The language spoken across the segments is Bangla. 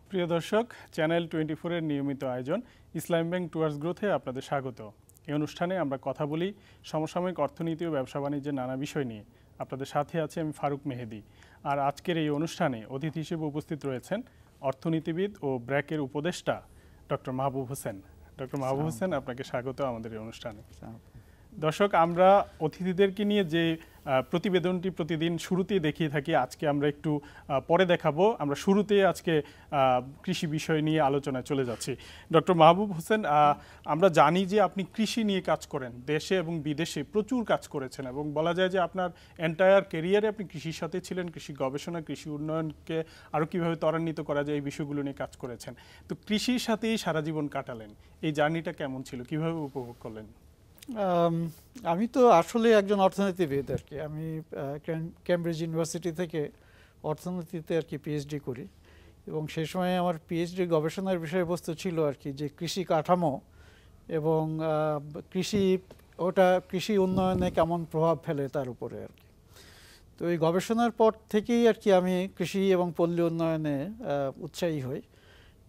প্রিয় দর্শক, চ্যানেল 24 এর নিয়মিত আয়োজন ইসলামী ব্যাংক টুয়ার্ডস গ্রোথে আপনাদের স্বাগত। এই অনুষ্ঠানে আমরা কথা বলি সমসাময়িক অর্থনীতি ও ব্যবসা বাণিজ্যের নানা বিষয় নিয়ে। আপনাদের সাথে আছে আমি ফারুক মেহেদি। আর আজকের এই অনুষ্ঠানে অতিথি হিসেবে উপস্থিত রয়েছেন অর্থনীতিবিদ ও ব্র্যাকের উপদেষ্টা ডক্টর মাহবুব হোসেন। ডক্টর মাহবুব হোসেন, আপনাকে স্বাগত আমাদের এই অনুষ্ঠানে। দর্শক, আমরা অতিথিদেরকে নিয়ে যে প্রতিবেদনটি প্রতিদিন শুরুতেই দেখিয়ে থাকি, আজকে আমরা একটু পরে দেখাবো। আমরা শুরুতেই আজকে কৃষি বিষয় নিয়ে আলোচনায় চলে যাচ্ছি। ডক্টর মাহবুব হোসেন, আমরা জানি যে আপনি কৃষি নিয়ে কাজ করেন, দেশে এবং বিদেশে প্রচুর কাজ করেছেন, এবং বলা যায় যে আপনার এন্টায়ার ক্যারিয়ারে আপনি কৃষির সাথে ছিলেন। কৃষি গবেষণা, কৃষি উন্নয়নকে আরও কীভাবে ত্বরান্বিত করা যায় এই বিষয়গুলো নিয়ে কাজ করেছেন। তো কৃষির সাথেই সারা জীবন কাটালেন, এই জার্নিটা কেমন ছিল, কীভাবে উপভোগ করলেন? আমি তো আসলে একজন অর্থনীতিবিদ আর কি। আমি ক্যামব্রিজ ইউনিভার্সিটি থেকে অর্থনীতিতে আর কি পিএইচডি করি, এবং সেই সময় আমার পিএইচডি গবেষণার বিষয়বস্তু ছিল আর কি যে কৃষি কাঠামো এবং কৃষি উন্নয়নে কেমন প্রভাব ফেলে তার উপরে আর কি। তো এই গবেষণার পর থেকেই আর কি আমি কৃষি এবং পল্লী উন্নয়নে উৎসাহী হই,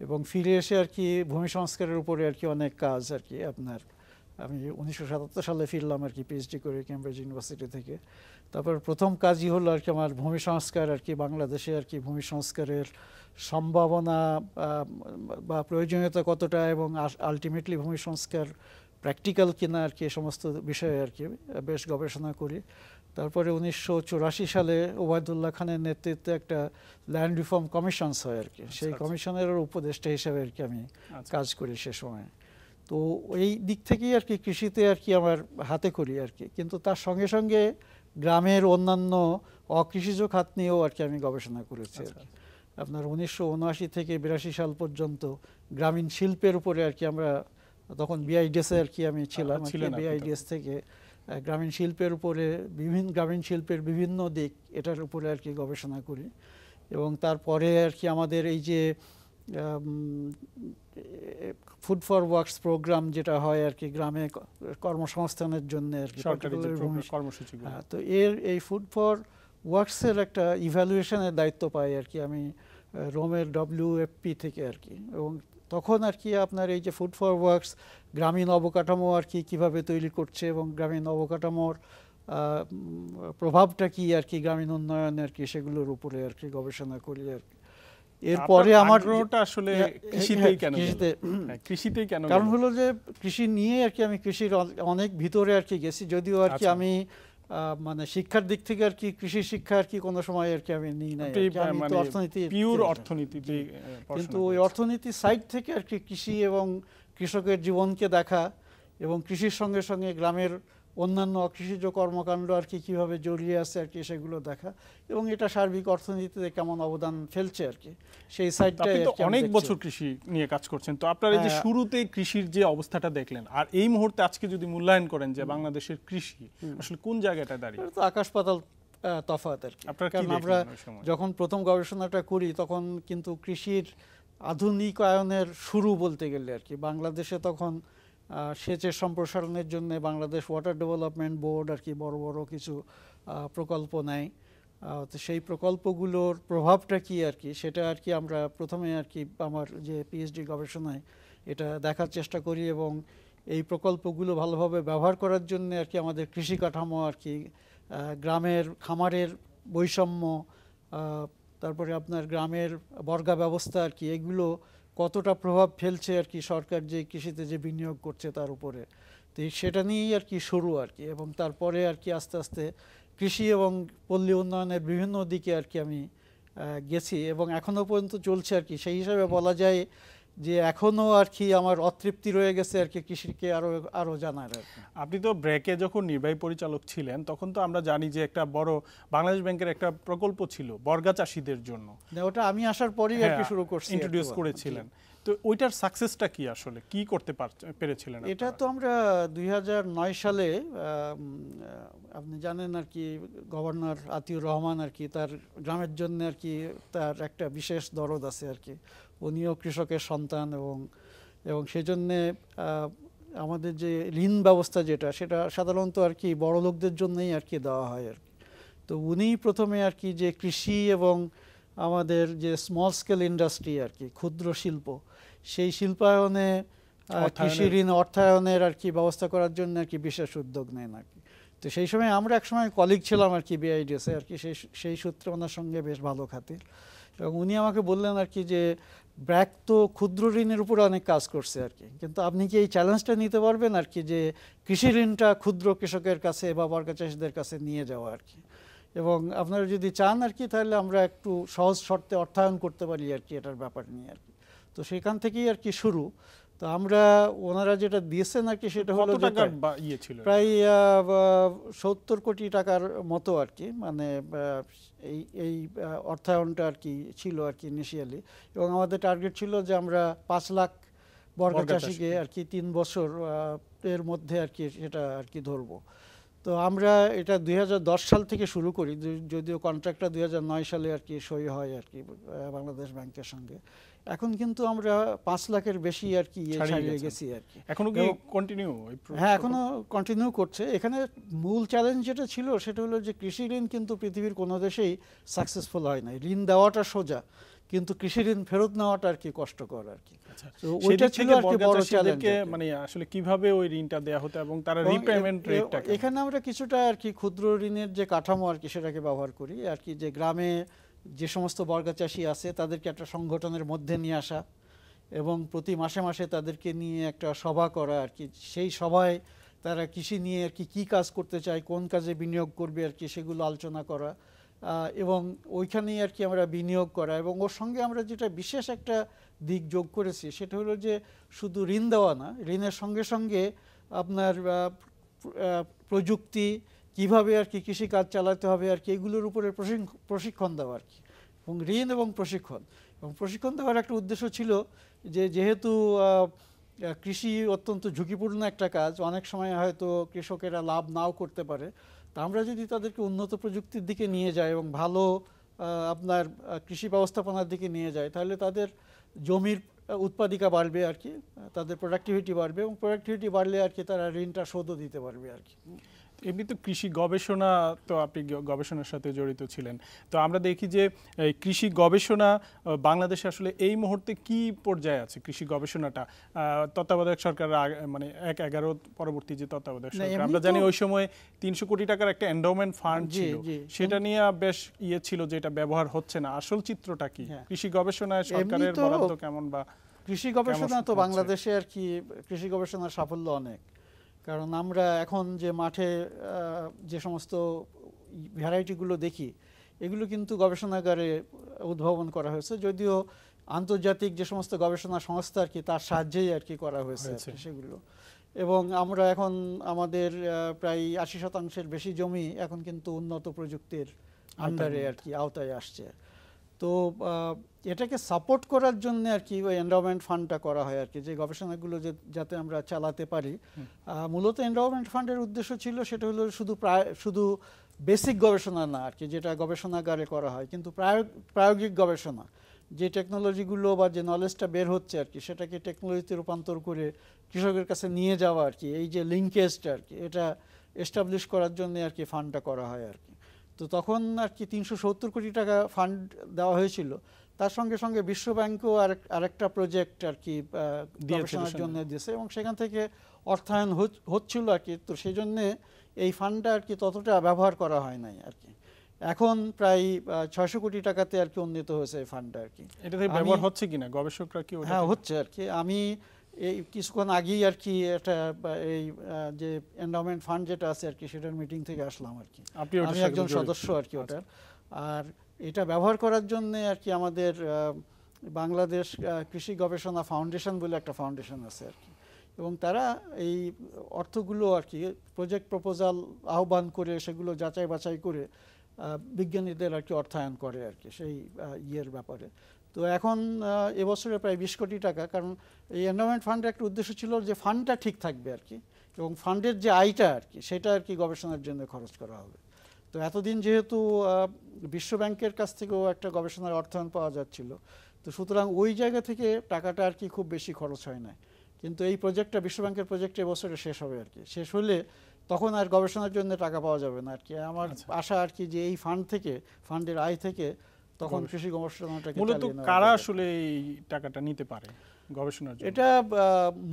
এবং ফিরে এসে আর কি ভূমি সংস্কারের উপরে আর কি অনেক কাজ আর কি আমি 1977 সালে ফিরলাম আর কি পিএইচডি করে ক্যামব্রিজ ইউনিভার্সিটি থেকে। তারপর প্রথম কাজই হলো আর কি আমার ভূমি সংস্কার আর কি, বাংলাদেশে আর কি ভূমি সংস্কারের সম্ভাবনা বা প্রয়োজনীয়তা কতটা, এবং আলটিমেটলি ভূমি সংস্কার প্র্যাকটিক্যাল কিনা আর কি, সমস্ত বিষয়ে আর কি বেশ গবেষণা করি। তারপরে 1984 সালে ওবায়দুল্লাহ খানের নেতৃত্বে একটা ল্যান্ড রিফর্ম কমিশনস হয় আর কি, সেই কমিশনের উপদেষ্টা হিসেবে আর কি আমি কাজ করি সে সময়। তো এই দিক থেকেই আর কি কৃষিতে আর কি আমার হাতে করি আর কি, কিন্তু তার সঙ্গে সঙ্গে গ্রামের অন্যান্য অকৃষিজ খাত নিয়েও আর কি আমি গবেষণা করেছি আর কি। আপনার 1979 থেকে 82 সাল পর্যন্ত গ্রামীণ শিল্পের উপরে আর কি আমরা, তখন বিআইডিএস আর কি আমি ছিলাম, বিআইডিএস থেকে গ্রামীণ শিল্পের উপরে গ্রামীণ শিল্পের বিভিন্ন দিক এটার উপরে আর কি গবেষণা করি। এবং তারপরে আর কি আমাদের এই যে ফুড ফর ওয়ার্কস প্রোগ্রাম যেটা হয় আর কি গ্রামে কর্মসংস্থানের জন্য আর কি, তো এই ফুড ফর ওয়ার্কসের একটা ইভ্যালুয়েশনের দায়িত্ব পাই আর কি আমি রোমের WFP থেকে আর কি। এবং তখন আর কি আপনার এই যে ফুড ফর ওয়ার্কস গ্রামীণ অবকাঠামো আর কি কীভাবে তৈরি করছে, এবং গ্রামীণ অবকাঠামোর প্রভাবটা কি আর কি গ্রামীণ উন্নয়নে আর কি, সেগুলোর উপরে আর কি গবেষণা করি আর কি। এরপরে আমার আসলে কৃষিতেই কেন, কারণ হলো যে কৃষি নিয়ে আর কি আমি কৃষির অনেক ভিতরে আর কি গেছি, যদিও আর কি আমি মানে শিক্ষার দিক থেকে আর কি কৃষি শিক্ষা আর কি কোনো সময় আর কি আমি নিই নাই, অর্থনীতি, কিন্তু ওই অর্থনীতি সাইড থেকে আর কি কৃষি এবং কৃষকের জীবনকে দেখা, এবং কৃষির সঙ্গে সঙ্গে গ্রামের অন্যান্য অকৃষিজ কর্মকাণ্ড আর কি কীভাবে জড়িয়ে আছে আর কি সেগুলো দেখা, এবং এটা সার্বিক অর্থনীতিতে কেমন অবদান ফেলছে আর কি, সেই সাইডটাই। অনেক বছর কৃষি নিয়ে কাজ করছেন, তো আপনারা এই যে শুরুতে কৃষির যে অবস্থাটা দেখলেন, আর এই মুহূর্তে আজকে যদি মূল্যায়ন করেন যে বাংলাদেশের কৃষি আসলে কোন জায়গাটা দাঁড়িয়ে, তো আকাশ পাতাল তফাৎ আর কি। কারণ আমরা যখন প্রথম গবেষণাটা করি তখন কিন্তু কৃষির আধুনিকায়নের শুরু বলতে গেলে আর কি, বাংলাদেশে তখন সেচের সম্প্রসারণের জন্য বাংলাদেশ ওয়াটার ডেভেলপমেন্ট বোর্ড আর কি বড় বড় কিছু প্রকল্প নেয়। তো সেই প্রকল্পগুলোর প্রভাবটা কি আর কি, সেটা আর কি আমরা প্রথমে আর কি আমার যে পিএইচডি গবেষণায় এটা দেখার চেষ্টা করি, এবং এই প্রকল্পগুলো ভালোভাবে ব্যবহার করার জন্য আর কি আমাদের কৃষি কাঠামো আর কি, গ্রামের খামারের বৈষম্য, তারপরে আপনার গ্রামের বর্গা ব্যবস্থা আর কি, এগুলো কতটা প্রভাব ফেলছে আর কি সরকার যে কৃষিতে যে বিনিয়োগ করছে তার উপরে। তো সেটা নিয়েই আর কি শুরু আর কি, এবং তারপরে আর কি আস্তে আস্তে কৃষি এবং পল্লী উন্নয়নের বিভিন্ন দিকে আর কি আমি গেছি, এবং এখনও পর্যন্ত চলছে আর কি। সেই হিসাবে বলা যায় যে এখনও আর কি আমার অতৃপ্তি রয়ে গেছে আর কি কৃষিকে আরো জানার আর কি। আপনি তো ব্র্যাকে যখন নির্বাহী পরিচালক ছিলেন তখন তো আমরা জানি যে একটা বড় বাংলাদেশ ব্যাংকের একটা প্রকল্প ছিল বর্গা চাষীদের জন্য, ওটা আমি আসার পরেই আর কি শুরু করছি, ইন্ট্রোডিউস করেছিলেন। তো ওইটার সাকসেসটা কি, আসলে কি করতে পেরেছিলেন? এটা তো আমরা 2009 সালে আপনি জানেন আর কি গভর্নর আতিউর রহমান আর কি তার গ্রামের জন্য আর কি তার একটা বিশেষ দরদ আছে আর কি, উনিও কৃষকের সন্তান, এবং সেজন্যে আমাদের যে ঋণ ব্যবস্থা যেটা, সেটা সাধারণত আর কি বড় লোকদের জন্যই আর কি দেওয়া হয় আর কি। তো উনি প্রথমে আর কি যে কৃষি এবং আমাদের যে স্মল স্কেল ইন্ডাস্ট্রি আর কি, ক্ষুদ্র শিল্প, সেই শিল্পায়নে কৃষি ঋণ অর্থায়নের আর কি ব্যবস্থা করার জন্য আর কি বিশেষ উদ্যোগ নেন আর কি। তো সেই সময় আমরা একসময় কলিগ ছিলাম আর কি বিআইডিএসে আর কি, সেই সূত্রে ওনার সঙ্গে বেশ ভালো খাতির। এবং উনি আমাকে বললেন আর কি যে ব্র্যাক তো ক্ষুদ্র ঋণের উপরে অনেক কাজ করছে আর কি, কিন্তু আপনি কি এই চ্যালেঞ্জটা নিতে পারবেন আর কি, যে কৃষি ঋণটা ক্ষুদ্র কৃষকের কাছে বা বর্গা চাষিদের কাছে নিয়ে যাওয়া আর কি, এবং আপনারা যদি চান আর কি তাহলে আমরা একটু সহজ শর্তে অর্থায়ন করতে পারি আর কি এটার ব্যাপার নিয়ে আর কি। তো সেখান থেকেই আর কি শুরু। তো আমরা ওনারা যেটা দিয়েছেন আর কি সেটা হলো প্রায় 70 কোটি টাকার মতো আর কি, মানে এই অর্থায়নটা আর কি ছিল আর কি ইনিশিয়ালি। এবং আমাদের টার্গেট ছিল যে আমরা 5 লাখ বর্গা চাষিকে আর কি 3 বছর এর মধ্যে আর কি সেটা আর কি ধরবো। তো আমরা এটা 2010 সাল থেকে শুরু করি, যদিও কন্ট্রাক্টটা 2009 সালে আর কি সই হয় আর কি বাংলাদেশ ব্যাংকের সঙ্গে। এখন কিন্তু আমরা 5 লাখের বেশি আর কি ছাড়িয়ে গেছি আর কি। এখনো কি কন্টিনিউ? হ্যাঁ, এখনো কন্টিনিউ করছে। এখানে মূল চ্যালেঞ্জ যেটা ছিল সেটা হলো যে কৃষি ঋণ কিন্তু পৃথিবীর কোনো দেশেই সাকসেসফুল হয় না। ঋণ দেওয়াটা সোজা, কিন্তু কৃষি ঋণ ফেরত নেওয়াটা আর কি কষ্টকর আর কি। তো ওইটা ছিল আর কি বড় চ্যালেঞ্জ, মানে আসলে কিভাবে ওই ঋণটা দেয়া হতো এবং তার রিপেমেন্ট রেটটা। এখানে আমরা কিছুটা আর কি ক্ষুদ্র ঋণের যে কাঠামো আর কি সেটাকে ব্যবহার করি আর কি, যে গ্রামে যে সমস্ত বর্গা চাষি আছে তাদেরকে একটা সংগঠনের মধ্যে নিয়ে আসা এবং প্রতি মাসে মাসে তাদেরকে নিয়ে একটা সভা করা আর কি। সেই সভায় তারা কৃষি নিয়ে আর কি কী কাজ করতে চায়, কোন কাজে বিনিয়োগ করবে আর কি, সেগুলো আলোচনা করা এবং ওইখানেই আর কি আমরা বিনিয়োগ করা। এবং ওর সঙ্গে আমরা যেটা বিশেষ একটা দিক যোগ করেছি সেটা হলো যে শুধু ঋণ দেওয়া না, ঋণের সঙ্গে সঙ্গে আপনার প্রযুক্তি কিভাবে আর কি কৃষিকাজ চালাতে হবে আর কি, এগুলোর উপরে প্রশিক্ষণ দেওয়া আর কি। এবং ঋণ এবং প্রশিক্ষণ দেওয়ার একটা উদ্দেশ্য ছিল যে যেহেতু কৃষি অত্যন্ত ঝুঁকিপূর্ণ একটা কাজ, অনেক সময় হয়তো কৃষকেরা লাভ নাও করতে পারে। তা আমরা যদি তাদেরকে উন্নত প্রযুক্তির দিকে নিয়ে যাই এবং ভালো আপনার কৃষি ব্যবস্থাপনার দিকে নিয়ে যায়, তাহলে তাদের জমির উৎপাদিকা বাড়বে আর কি, তাদের প্রোডাক্টিভিটি বাড়বে এবং প্রোডাক্টিভিটি বাড়লে আর কি তারা ঋণটা শোধও দিতে পারবে আর কি। এমনি তো কৃষি গবেষণা, তো আপনি গবেষণার সাথে জড়িত ছিলেন, তো আমরা দেখি যে কৃষি গবেষণা বাংলাদেশে আসলে এই মুহূর্তে কি পর্যায়ে আছে কৃষি গবেষণাটা? তত্ত্বাবধায়ক সরকার মানে 1/11 পরবর্তী যে তত্ত্বাবধায়ক সরকার, আমরা জানি ওই সময় 300 কোটি টাকার একটা এন্ডাওমেন্ট ফান্ড ছিল, সেটা নিয়ে বেশ ছিল যে এটা ব্যবহার হচ্ছে না। আসল চিত্রটা কি কৃষি গবেষণায় সরকারের বরাদ্দ কেমন? বা কৃষি গবেষণা তো বাংলাদেশে আর কি কৃষি গবেষণার সাফল্য অনেক, কারণ আমরা এখন যে মাঠে যে সমস্ত ভ্যারাইটিগুলো দেখি এগুলো কিন্তু গবেষণাগারে উদ্ভাবন করা হয়েছে, যদিও আন্তর্জাতিক যে সমস্ত গবেষণা সংস্থা আর কি তার সাহায্যেই আর কি করা হয়েছে সেগুলো। এবং আমরা এখন আমাদের প্রায় 80% বেশি জমি এখন কিন্তু উন্নত প্রযুক্তির আন্ডারে আর কি আওতায় আসছে। তো এটাকে সাপোর্ট করার জন্য আর কি ওই এন্ডাওমেন্ট ফান্ডটা করা হয় আর কি, যে গবেষণাগুলো যাতে আমরা চালাতে পারি। মূলত এন্ডাওমেন্ট ফান্ডের উদ্দেশ্য ছিল সেটা হলো শুধু বেসিক গবেষণা না আর কি, যেটা গবেষণাগারে করা হয়, কিন্তু প্রায়োগিক গবেষণা, যে টেকনোলজিগুলো বা যে নলেজটা বের হচ্ছে আর কি সেটাকে টেকনোলজিতে রূপান্তর করে কৃষকের কাছে নিয়ে যাওয়া আর কি, এই যে লিঙ্কেজটা আর কি এটা এস্টাবলিশ করার জন্য আর কি ফান্ডটা করা হয় আর কি। তো তখন আর কি 370 কোটি টাকা ফান্ড দেওয়া হয়েছিল, তার সঙ্গে সঙ্গে বিশ্ব ব্যাংকও আরেকটা প্রজেক্ট আর কি গবেষণার জন্য দিয়েছে এবং সেখান থেকে অর্থায়ন হচ্ছিল আর কি। তো সেই জন্যে এই ফান্ডটা আর কি ততটা ব্যবহার করা হয় নাই আর কি। এখন প্রায় 600 কোটি টাকাতে আর কি উন্নীত হয়েছে এই ফান্ডটা আর কি। এটা থেকে ব্যবহার হচ্ছে কিনা গবেষকরা কি? হ্যাঁ, হচ্ছে আর কি। আমি এই কিছুক্ষণ আগেই আর কি একটা এই যে এন্ডাওমেন্ট ফান্ড যেটা আছে আর কি সেটার মিটিং থেকে আসলাম আর কি, আমি একজন সদস্য আর কি ওটার। আর এটা ব্যবহার করার জন্য আর কি আমাদের বাংলাদেশ কৃষি গবেষণা ফাউন্ডেশন বলে একটা ফাউন্ডেশন আছে আর কি, এবং তারা এই অর্থগুলো আর কি প্রজেক্ট প্রপোজাল আহ্বান করে সেগুলো যাচাই বাছাই করে বিজ্ঞানীদের আর কি অর্থায়ন করে আর কি সেই ইয়ের ব্যাপারে। তো এখন এবছরে প্রায় 20 কোটি টাকা, কারণ এই এন্ডাওমেন্ট ফান্ডের একটা উদ্দেশ্য ছিল যে ফান্ডটা ঠিক থাকবে আর কি, এবং ফান্ডের যে আয়টা আর কি সেটা আর কি গবেষণার জন্য খরচ করা হবে। তো এতদিন যেহেতু বিশ্ব ব্যাংকের কাছ থেকেও একটা গবেষণার অর্থায়ন পাওয়া যাচ্ছিল, তো সুতরাং ওই জায়গা থেকে টাকাটা আর কি খুব বেশি খরচ হয় না। কিন্তু এই প্রজেক্টটা বিশ্বব্যাংকের প্রজেক্ট এবছরে শেষ হবে আর কি। শেষ হলে তখন আর গবেষণার জন্য টাকা পাওয়া যাবে না আর কি। আমার আশা আর কি যে এই ফান্ডের আয় থেকে তখন কৃষি গবেষণাটাকে মূলত কারা আসলে এই টাকাটা নিতে পারে গবেষণার জন্য? এটা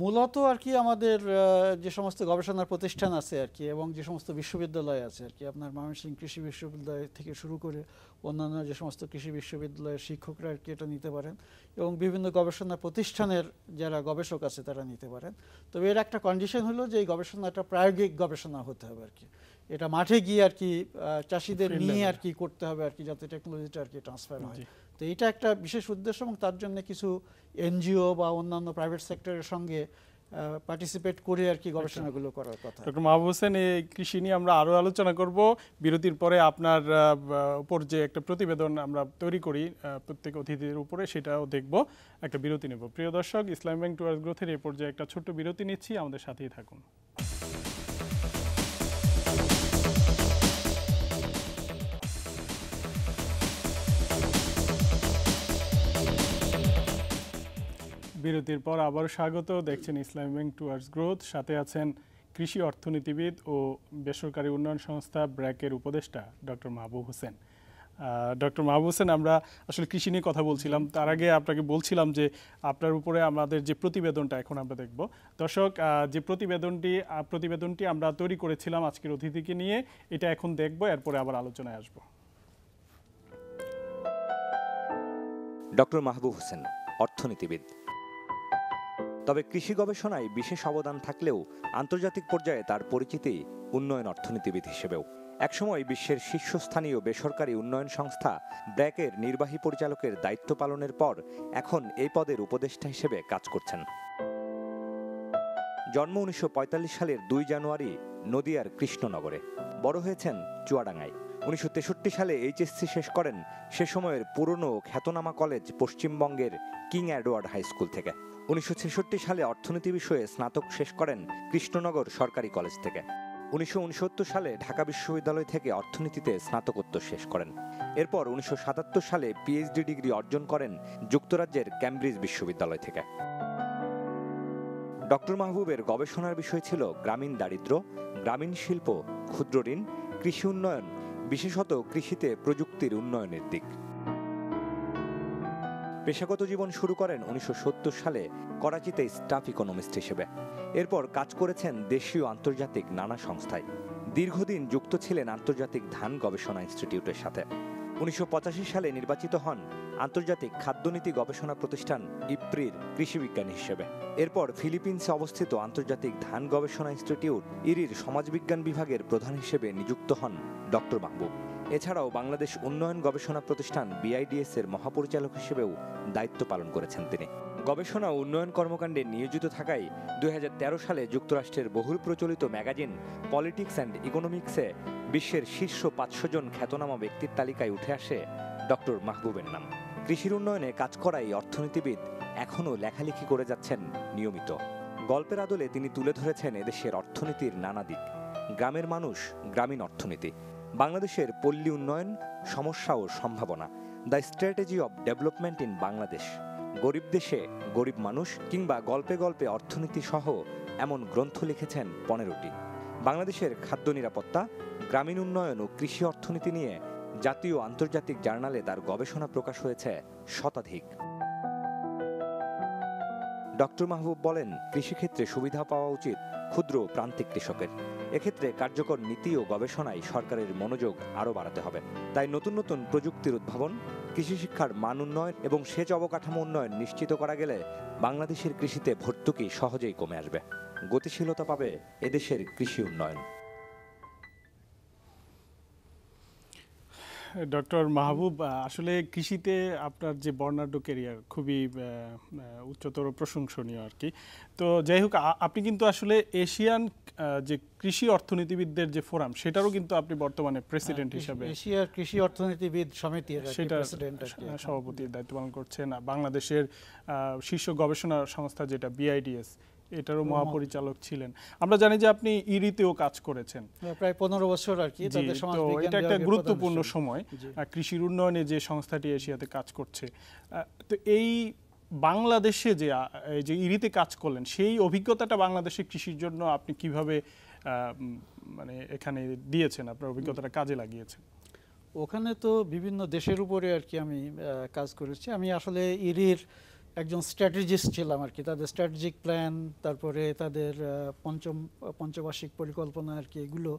মূলত আর কি আমাদের যে সমস্ত গবেষণার প্রতিষ্ঠান আছে আর কি, এবং যে সমস্ত বিশ্ববিদ্যালয় আছে আর কি, আপনার ময়মনসিংহ কৃষি বিশ্ববিদ্যালয় থেকে শুরু করে অন্যান্য যে সমস্ত কৃষি বিশ্ববিদ্যালয়ের শিক্ষকরা আর কি এটা নিতে পারেন, এবং বিভিন্ন গবেষণা প্রতিষ্ঠানের যারা গবেষক আছে তারা নিতে পারেন। তবে এর একটা কন্ডিশন হলো যে এই গবেষণাটা প্রায়োগিক গবেষণা হতে হবে আর কি। এটা মাঠে গিয়ে আর কি চাষিদের নিয়ে আর কি করতে হবে আর কি, যাতে টেকনোলজিটা আর কি ট্রান্সফার হয়। তো এটা একটা বিশেষ উদ্দেশ্য, এবং তার জন্য কিছু এনজিও বা অন্যান্য প্রাইভেট সেক্টরের সঙ্গে পার্টিসিপেট করে আর কি গবেষণাগুলো করার কথা। ডক্টর মাহবুব হোসেন, এই কৃষি নিয়ে আমরা আরও আলোচনা করব বিরতির পরে। আপনার উপর যে একটা প্রতিবেদন আমরা তৈরি করি প্রত্যেক অতিথিদের উপরে, সেটাও দেখব। একটা বিরতি নেব। প্রিয় দর্শক, ইসলাম ব্যাংক টুয়ার্ডস গ্রোথের এই পর্যায়ে একটা ছোট্ট বিরতি নিচ্ছি, আমাদের সাথেই থাকুন। বিরতির পর আবার স্বাগত। দেখছেন ইসলাম ব্যাংক টুয়ার্ডস গ্রোথ। সাথে আছেন কৃষি অর্থনীতিবিদ ও বেসরকারি উন্নয়ন সংস্থা ব্র্যাকের উপদেষ্টা ডক্টর মাহবুব হোসেন। ডক্টর মাহবুব হোসেন, আমরা আসলে কৃষি নিয়ে কথা বলছিলাম, তার আগে আপনাকে বলছিলাম যে আপনার উপরে আমাদের যে প্রতিবেদনটা এখন আমরা দেখব। দর্শক, যে প্রতিবেদনটি আমরা তৈরি করেছিলাম আজকের অতিথিকে নিয়ে, এটা এখন দেখব, এরপরে আবার আলোচনায় আসব। ডক্টর মাহবুব হোসেন অর্থনীতিবিদ, তবে কৃষি গবেষণায় বিশেষ অবদান থাকলেও আন্তর্জাতিক পর্যায়ে তার পরিচিতি উন্নয়ন অর্থনীতিবিদ হিসেবেও। একসময় বিশ্বের শীর্ষস্থানীয় বেসরকারি উন্নয়ন সংস্থা ব্র্যাকের নির্বাহী পরিচালকের দায়িত্ব পালনের পর এখন এই পদের উপদেষ্টা হিসেবে কাজ করছেন। জন্ম 1945 সালের 2 জানুয়ারি নদিয়ার কৃষ্ণনগরে। বড় হয়েছেন চুয়াডাঙ্গায়। 1963 সালে এইচএসসি শেষ করেন সে সময়ের পুরনো খ্যাতনামা কলেজ পশ্চিমবঙ্গের কিং এডওয়ার্ড হাই স্কুল থেকে। 1966 সালে অর্থনীতি বিষয়ে স্নাতক শেষ করেন কৃষ্ণনগর সরকারি কলেজ থেকে। 1969 সালে ঢাকা বিশ্ববিদ্যালয় থেকে অর্থনীতিতে স্নাতকোত্তর শেষ করেন। এরপর 1977 সালে পিএইচডি ডিগ্রি অর্জন করেন যুক্তরাজ্যের ক্যামব্রিজ বিশ্ববিদ্যালয় থেকে। ডক্টর মাহবুবের গবেষণার বিষয় ছিল গ্রামীণ দারিদ্র্য, গ্রামীণ শিল্প, ক্ষুদ্র ঋণ, কৃষি উন্নয়ন, বিশেষত কৃষিতে প্রযুক্তির উন্নয়নের দিক। পেশাগত জীবন শুরু করেন 1970 সালে করাচিতে স্টাফ ইকোনমিস্ট হিসেবে। এরপর কাজ করেছেন দেশীয় আন্তর্জাতিক নানা সংস্থায়। দীর্ঘদিন যুক্ত ছিলেন আন্তর্জাতিক ধান গবেষণা ইনস্টিটিউটের সাথে। 1985 সালে নির্বাচিত হন আন্তর্জাতিক খাদ্যনীতি গবেষণা প্রতিষ্ঠান ইপ্রির কৃষিবিজ্ঞানী হিসেবে। এরপর ফিলিপিন্সে অবস্থিত আন্তর্জাতিক ধান গবেষণা ইনস্টিটিউট ইরির সমাজবিজ্ঞান বিভাগের প্রধান হিসেবে নিযুক্ত হন ডক্টর মাহবুব। এছাড়াও বাংলাদেশ উন্নয়ন গবেষণা প্রতিষ্ঠান বিআইডিএস এর মহাপরিচালক হিসেবেও দায়িত্ব পালন করেছেন তিনি। গবেষণা ও উন্নয়ন কর্মকাণ্ডে নিয়োজিত থাকায় 2013 সালে যুক্তরাষ্ট্রের বহুল প্রচলিত ম্যাগাজিন পলিটিক্স অ্যান্ড ইকোনমিক্সে বিশ্বের শীর্ষ 500 জন খ্যাতনামা ব্যক্তির তালিকায় উঠে আসে ডক্টর মাহবুবের নাম। কৃষির উন্নয়নে কাজ করাই অর্থনীতিবিদ এখনও লেখালেখি করে যাচ্ছেন নিয়মিত। গল্পের আদলে তিনি তুলে ধরেছেন এদেশের অর্থনীতির নানা দিক। গ্রামের মানুষ, গ্রামীণ অর্থনীতি, বাংলাদেশের পল্লী উন্নয়ন, সমস্যা ও সম্ভাবনা, the strategy of development in Bangladesh, গরিব দেশে গরিব মানুষ, কিংবা গল্পে গল্পে অর্থনীতি সহ এমন গ্রন্থ লিখেছেন 15টি। বাংলাদেশের খাদ্য নিরাপত্তা, গ্রামীণ উন্নয়ন ও কৃষি অর্থনীতি নিয়ে জাতীয় আন্তর্জাতিক জার্নালে তার গবেষণা প্রকাশ হয়েছে শতাধিক। ডক্টর মাহবুব বলেন, কৃষিক্ষেত্রে সুবিধা পাওয়া উচিত ক্ষুদ্র প্রান্তিক কৃষকের। এক্ষেত্রে কার্যকর নীতি ও গবেষণায় সরকারের মনোযোগ আরও বাড়াতে হবে। তাই নতুন নতুন প্রযুক্তির উদ্ভাবন, কৃষি শিক্ষার মান উন্নয়ন এবং সেচ অবকাঠামো উন্নয়ন নিশ্চিত করা গেলে বাংলাদেশের কৃষিতে ভর্তুকি সহজেই কমে আসবে। গতিশীলতা পাবে এদেশের কৃষি উন্নয়ন। ডক্টর মাহবুব, আসলে কৃষিতে আপনার যে বর্ণাঢ্য ক্যারিয়ার খুবই উচ্চতর প্রশংসনীয় আর কি। তো যাই হোক, আপনি কিন্তু আসলে এশিয়ান যে কৃষি অর্থনীতিবিদদের যে ফোরাম, সেটারও কিন্তু আপনি বর্তমানে প্রেসিডেন্ট হিসেবে, এশিয়ার কৃষি অর্থনীতিবিদ সমিতির সেটা সভাপতির দায়িত্ব পালন করছেন। বাংলাদেশের শীর্ষ গবেষণা সংস্থা যেটা বিআইডিএস, এটারও মহাপরিচালক ছিলেন। আমরা জানি যে আপনি ইরিতেও কাজ করেছেন প্রায় 15 বছর আর কি। এটা একটা গুরুত্বপূর্ণ সময় কৃষির উন্নয়নে যে সংস্থাটি এশিয়াতে কাজ করছে। তো এই বাংলাদেশে যে ইরিতে কাজ করলেন সেই অভিজ্ঞতাটা বাংলাদেশের কৃষির জন্য আপনি কিভাবে মানে এখানে দিয়েছেন, আপনার অভিজ্ঞতাটা কাজে লাগিয়েছেন? ওখানে তো বিভিন্ন দেশের উপরে আর কি আমি কাজ করেছি। আমি আসলে ইরির একজন স্ট্র্যাটেজিস্ট ছিলাম আর কি, তাদের স্ট্র্যাটেজিক প্ল্যান, তারপরে তাদের পঞ্চবার্ষিক পরিকল্পনা আর কি, এগুলো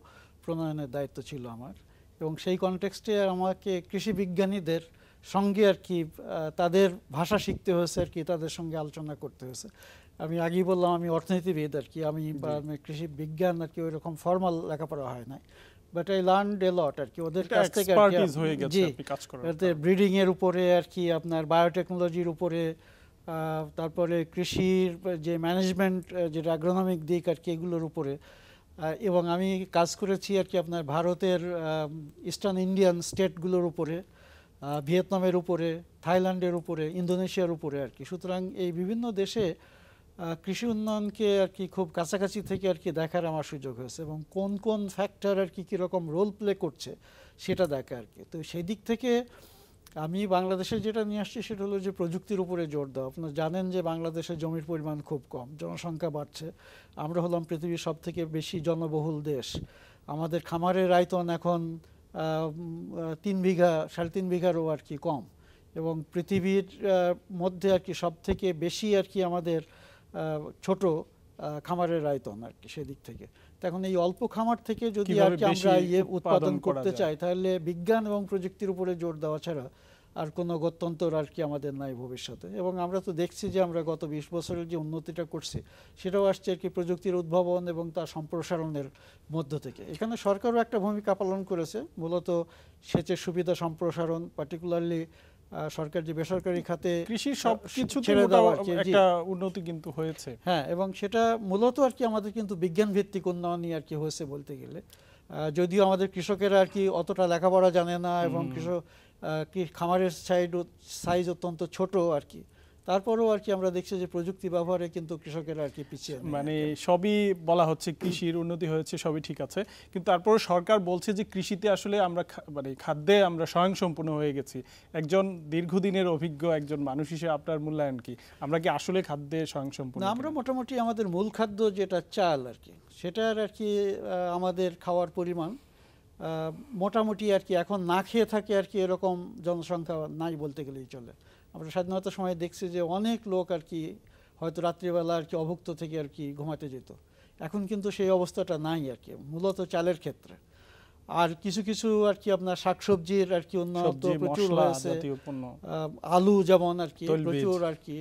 প্রণয়নের দায়িত্ব ছিল আমার। এবং সেই কনটেক্সটে আমাকে কৃষি বিজ্ঞানীদের সঙ্গে আর কি তাদের ভাষা শিখতে হয়েছে আর কি, তাদের সঙ্গে আলোচনা করতে হয়েছে। আমি আগেই বললাম আমি অর্থনীতিবিদ আর কি, আমি কৃষি বিজ্ঞান আর কি ওই রকম ফর্মাল লেখাপড়া হয় নাই, বাট আই লার্নড এ লট আর কি ওদের কাছ থেকে। ব্রিডিং এর উপরে আর কি, আপনার বায়োটেকনোলজির উপরে, তারপরে কৃষির যে ম্যানেজমেন্ট, যেটা অ্যাগ্রোনমিক দিক আর কি, এগুলোর উপরে। এবং আমি কাজ করেছি আর কি আপনার ভারতের ইস্টার্ন ইন্ডিয়ান স্টেটগুলোর উপরে, ভিয়েতনামের উপরে, থাইল্যান্ডের উপরে, ইন্দোনেশিয়ার উপরে আর কি। সুতরাং এই বিভিন্ন দেশে কৃষি উন্নয়নকে আর কি খুব কাছাকাছি থেকে আর কি দেখার আমার সুযোগ হয়েছে, এবং কোন কোন ফ্যাক্টর আর কি কীরকম রোল প্লে করছে সেটা দেখা আর কি। তো সেই দিক থেকে আমি বাংলাদেশে যেটা নিয়ে আসছি সেটা হলো যে প্রযুক্তির উপরে জোর দেওয়া। আপনারা জানেন যে বাংলাদেশে জমির পরিমাণ খুব কম, জনসংখ্যা বাড়ছে, আমরা হলাম পৃথিবীর সব থেকে বেশি জনবহুল দেশ। আমাদের খামারের আয়তন এখন 3 বিঘা, 3.5 বিঘারও আর কি কম, এবং পৃথিবীর মধ্যে আর কি সব থেকে বেশি আর কি আমাদের ছোট খামারের আয়তন আর কি সেদিক থেকে। এখন এই অল্প খামার থেকে যদি আর কি আমরা উৎপাদন করতে চাই, তাহলে বিজ্ঞান এবং প্রযুক্তির উপরে জোর দেওয়া ছাড়া আর কোনো গত্যন্তর আর কি আমাদের নাই ভবিষ্যতে। এবং আমরা তো দেখছি যে আমরা গত 20 বছরের যে উন্নতিটা করছি সেটাও আসছে আর কি প্রযুক্তির উদ্ভাবন এবং তার সম্প্রসারণের মধ্য থেকে। এখানে সরকারও একটা ভূমিকা পালন করেছে, মূলত সেচের সুবিধা সম্প্রসারণ, পার্টিকুলারলি সরকার যে বেসরকারি খাতে কৃষির সবকিছুতে একটা উন্নতি কিন্তু হয়েছে। হ্যাঁ, এবং সেটা মূলত আর কি আমাদের কিন্তু বিজ্ঞান ভিত্তিক উন্নয়নই আর কি হয়েছে বলতে গেলে। যদিও আমাদের কৃষকেরা আর কি অতটা লেখাপড়া জানে না, এবং খামারের সাইজ অত্যন্ত ছোট আর কি, তারপরেও আর কি আমরা দেখছি যে প্রযুক্তি ব্যবহারে কিন্তু কৃষকেরা আর কি পিছিয়ে, মানে সবই বলা হচ্ছে কৃষির উন্নতি হয়েছে, সবই ঠিক আছে, কিন্তু তারপরে সরকার বলছে যে কৃষিতে আসলে আমরা মানে খাদ্যে আমরা স্বয়ংসম্পূর্ণ হয়ে গেছি। একজন দীর্ঘদিনের অভিজ্ঞ একজন মানুষ হিসেবে আপনার মূল্যায়ন কি? আমরা কি আসলে খাদ্যে স্বয়ংসম্পূর্ণ? না, আমরা মোটামুটি আমাদের মূল খাদ্য যেটা চাল আর কি, সেটার আর কি আমাদের খাওয়ার পরিমাণ মোটামুটি আর কি এখন না খেয়ে থাকে আর কি এরকম জনসংখ্যা নাই বলতে গেলেই চলে। আমরা স্বাধীনতার সময় দেখছি যে অনেক লোক আর কি হয়তো রাত্রিবেলা আর কি অভুক্ত থেকে আর কি ঘুমাতে যেত, এখন কিন্তু সেই অবস্থাটা নাই আর কি, মূলত চালের ক্ষেত্রে। আর কিছু কিছু আর কি আপনার শাকসবজির আর কি উন্নত প্রচুর হয়েছে, আলু যেমন আর কি প্রচুর আর কি,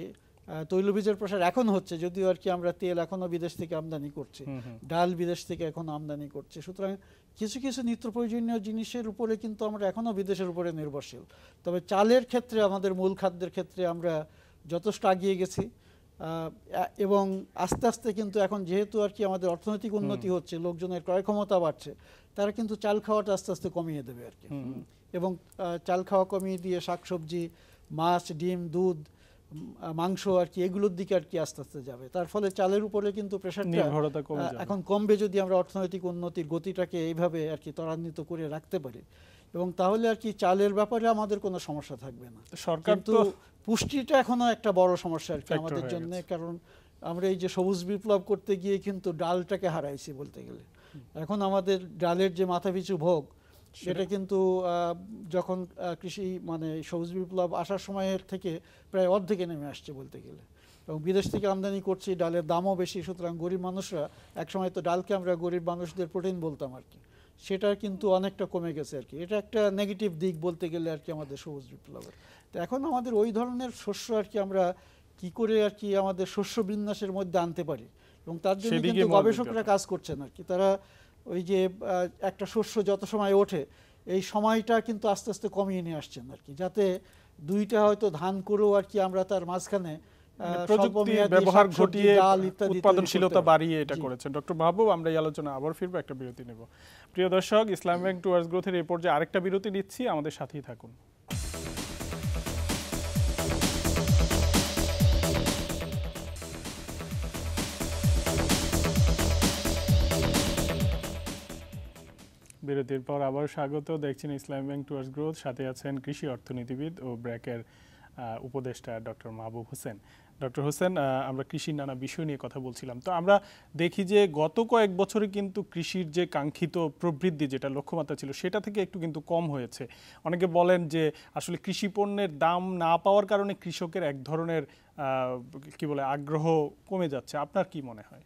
তৈলবীজের প্রসার এখন হচ্ছে, যদিও আর কি আমরা তেল এখনো বিদেশ থেকে আমদানি করছি, ডাল বিদেশ থেকে এখনো আমদানি করছি। সুতরাং কিছু কিছু নিত্য প্রয়োজনীয় জিনিসের উপরে কিন্তু আমরা এখনো বিদেশের উপরে নির্ভরশীল। তবে চালের ক্ষেত্রে, আমাদের মূল খাদ্যের ক্ষেত্রে আমরা যথেষ্ট এগিয়ে গেছি, এবং আস্তে আস্তে কিন্তু এখন যেহেতু আর কি আমাদের অর্থনৈতিক উন্নতি হচ্ছে, লোকজনের ক্রয় ক্ষমতা বাড়ছে, তারা কিন্তু চাল খাওয়াটা আস্তে আস্তে কমিয়ে দেবে আর কি। এবং চাল খাওয়া কমিয়ে দিয়ে শাকসবজি, মাছ, ডিম, দুধ, মাংস আর কি এগুলোর দিকে আর কি আস্তে আস্তে যাবে। তার ফলে চালের উপরে কিন্তু প্রেশারটা এখন কমবে যদি আমরা অর্থনৈতিক উন্নতির গতিটাকে এইভাবে আর কি ত্বরান্বিত করে রাখতে পারি, এবং তাহলে আর কি চালের ব্যাপারে আমাদের কোনো সমস্যা থাকবে না। কিন্তু পুষ্টিটা এখনো একটা বড় সমস্যা আর কি আমাদের জন্য, কারণ আমরা এই যে সবুজ বিপ্লব করতে গিয়ে কিন্তু ডালটাকে হারাইছি বলতে গেলে। এখন আমাদের ডালের যে মাথাপিছু ভোগ, সেটা কিন্তু যখন কৃষি মানে সবুজ বিপ্লব আসার সময়ের থেকে প্রায় অর্ধেকে নেমে আসছে বলতে গেলে, এবং বিদেশ থেকে আমদানি করছি, ডালের দামও বেশি। সুতরাং গরিব মানুষরা, একসময় তো ডালকে আমরা গরিব মানুষদের প্রোটিন বলতাম আর কি, সেটা কিন্তু অনেকটা কমে গেছে আর কি। এটা একটা নেগেটিভ দিক বলতে গেলে আর কি আমাদের সবুজ বিপ্লবের। তো এখন আমাদের ওই ধরনের শস্য আর কি আমরা কি করে আর কি আমাদের শস্য বিন্যাসের মধ্যে আনতে পারি, এবং তার জন্য কিন্তু গবেষকরা কাজ করছেন আর কি। তারা ওই যে একটা শস্য যত সময় ওঠে, এই সময়টা কিন্তু আস্তে আস্তে কমিয়ে নিয়ে আসছেন আর কি, যাতে দুইটা হয়তো ধান করেও আর কি আমরা তার মাঝখানে প্রযুক্তি ব্যবহার ঘটিয়ে উৎপাদনশীলতা বাড়িয়ে এটা করেছেন। ডক্টর মাহবুব, আমরা এই আলোচনা আবার ফিরবো, একটা বিরতি নেব। প্রিয় দর্শক, ইসলাম ব্যাংক টুয়ার্ডস গ্রোথের এই পর্যায়ে আরেকটা বিরতি নিচ্ছি, আমাদের সাথেই থাকুন। বিরতির পর আবার স্বাগত। দেখছেন ইসলাম ব্যাংক টুয়ার্ডস গ্রোথ, সাথে আছেন কৃষি অর্থনীতিবিদ ও ব্র্যাকের উপদেষ্টা ডক্টর মাহবুব হোসেন। ডক্টর হোসেন, আমরা কৃষির নানা বিষয় নিয়ে কথা বলছিলাম। তো আমরা দেখি যে গত কয়েক বছরে কিন্তু কৃষির যে কাঙ্ক্ষিত প্রবৃদ্ধি, যেটা লক্ষ্যমাত্রা ছিল, সেটা থেকে একটু কিন্তু কম হয়েছে। অনেকে বলেন যে আসলে কৃষি পণ্যের দাম না পাওয়ার কারণে কৃষকের এক ধরনের কি বলে আগ্রহ কমে যাচ্ছে। আপনার কি মনে হয়?